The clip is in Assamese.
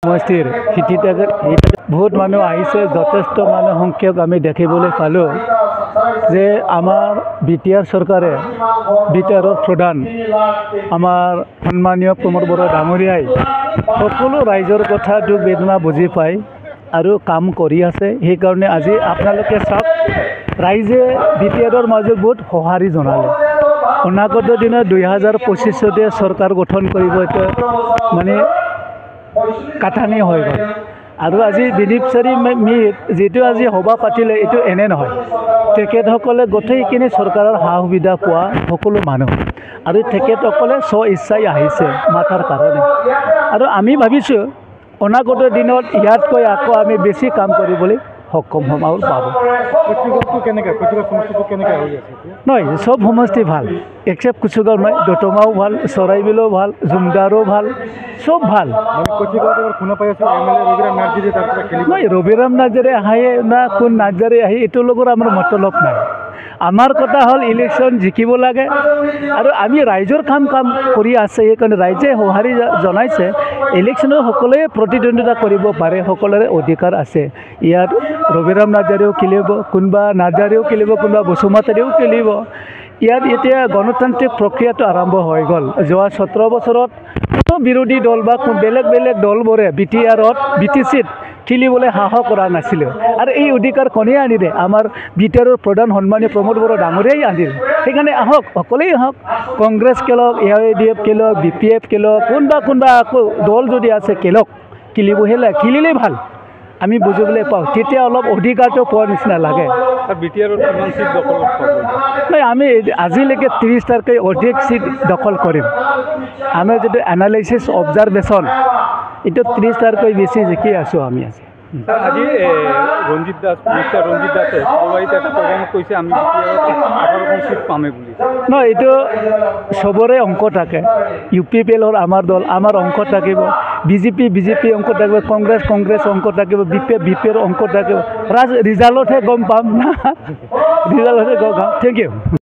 সমষ্টিৰ বহুত মানুহ আহিছে, যথেষ্ট মানুহ সংখ্যক আমি দেখিবলৈ পালোঁ যে আমাৰ বিটিআৰ চৰকাৰে বিটিআৰৰ প্ৰধান আমাৰ সন্মানীয় প্ৰমোদ বড়ো ডাঙৰীয়াই সকলো ৰাইজৰ কথা দুখ বেদনা বুজি পায় আৰু কাম কৰি আছে। সেইকাৰণে আজি আপোনালোকে চাওক, ৰাইজে বিটিআৰৰ মাজত বহুত সঁহাৰি জনালে। অনাগত দিনত 2025 চৰকাৰ গঠন কৰিব, এটা মানে কাঠানি হৈ গ'ল। আৰু আজি বেনিফিচিয়াৰী মিট যিটো আজি সভা পাতিলে, এইটো এনে নহয়, তেখেতসকলে গোটেইখিনি চৰকাৰৰ সা সুবিধা পোৱা সকলো মানুহ, আৰু তেখেতসকলে স্ব ইচ্ছাই আহিছে মাতাৰ কাৰণে। আৰু আমি ভাবিছোঁ অনাগত দিনত ইয়াতকৈ আকৌ আমি বেছি কাম কৰিবলৈ সক্ষম হ'ম আৰু পাব। নহয়, চব সমষ্টি ভাল, এক্সেপ্ট কুচুগাঁও নহয়, দতমাও ভাল, চৰাইবিলো ভাল, জুমদাৰো ভাল, চব ভাল। নহয়, ৰবিৰাম নাৰ্জাৰী আহে না কোন নাৰ্জাৰী আহে, এইটোৰ লগত আমাৰ মতলব নাই। আমাৰ কথা হ'ল ইলেকশ্যন জিকিব লাগে, আৰু আমি ৰাইজৰ কাম কৰি আছে। সেইকাৰণে ৰাইজে সঁহাৰি জনাইছে। ইলেকশ্যনত সকলোৱে প্ৰতিদ্বন্দ্বিতা কৰিব পাৰে, সকলোৰে অধিকাৰ আছে। ইয়াত ৰবিৰাম নাৰ্জাৰীও খেলিব, কোনোবা নাৰ্জাৰীও খেলিব, কোনোবা বসুমতাৰীও খেলিব। ইয়াত এতিয়া গণতান্ত্ৰিক প্ৰক্ৰিয়াটো আৰম্ভ হৈ গ'ল। যোৱা 17 বছৰত কোনো বিৰোধী দল বা বেলেগ বেলেগ দলবোৰে বিটিআৰত BTCত খেলিবলৈ সাহস কৰা নাছিলে, আৰু এই অধিকাৰ কোনে আনিলে? আমাৰ বিটিআৰৰ প্ৰধান সন্মানীয় প্ৰমোদ বড়ো ডাঙৰীয়াই আনিল। সেইকাৰণে আহক, সকলোৱেই আহক, কংগ্ৰেছ খেলক, AIDF খেলক, BPF খেলক, কোনোবা আকৌ দল যদি আছে খেলক, খেলিলেই ভাল, আমি বুজিবলৈ পাওঁ। তেতিয়া অলপ অধিকাৰটো পোৱাৰ নিচিনা লাগে। নাই, আমি আজিলৈকে 30টাতকৈ অধিক চিট দখল কৰিম। আমাৰ যিটো এনালাইচিছ অবজাৰভেশ্যন, এইটো 30টাতকৈ বেছি জিকি আছোঁ আমি আজি। আজি ৰঞ্জিত দাসে কৈছে আমি চিট পামেই বুলি। নহয়, এইটো চবৰে অংক থাকে। UPPLৰ আমাৰ দল, আমাৰ অংক থাকিব, BJP অংক থাকিব, কংগ্ৰেছ অংক থাকিব, BPৰ অংক থাকিব। ৰিজাল্টতহে গম পাম না, ৰিজাল্টতহে গম পাম। Thank U.